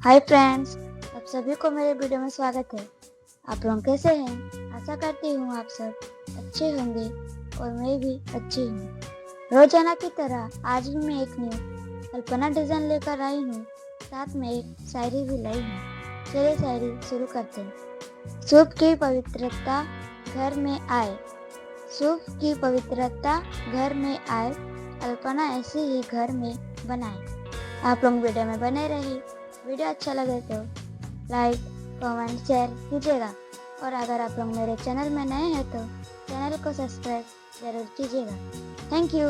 Hi friends, आप सभी को मेरे वीडियो में स्वागत है। आप लोग कैसे हैं? आशा करती हूँ आप सब अच्छे होंगे और मैं भी अच्छी हूँ। रोजाना की तरह आज भी मैं एक न्यू अल्पना डिजाइन लेकर आई हूँ, साथ में एक शायरी भी लाई हूँ। चलिए शायरी शुरू करते हैं। शुभ की पवित्रता घर में आए, शुभ की पवित्रता घर में आए, अल्पना ऐसे ही घर में बनाए। आप लोग वीडियो में बने रहिए। वीडियो अच्छा लगे तो लाइक, कमेंट, शेयर कीजिएगा और अगर आप लोग मेरे चैनल में नए हैं तो चैनल को सब्सक्राइब जरूर कीजिएगा। Thank you.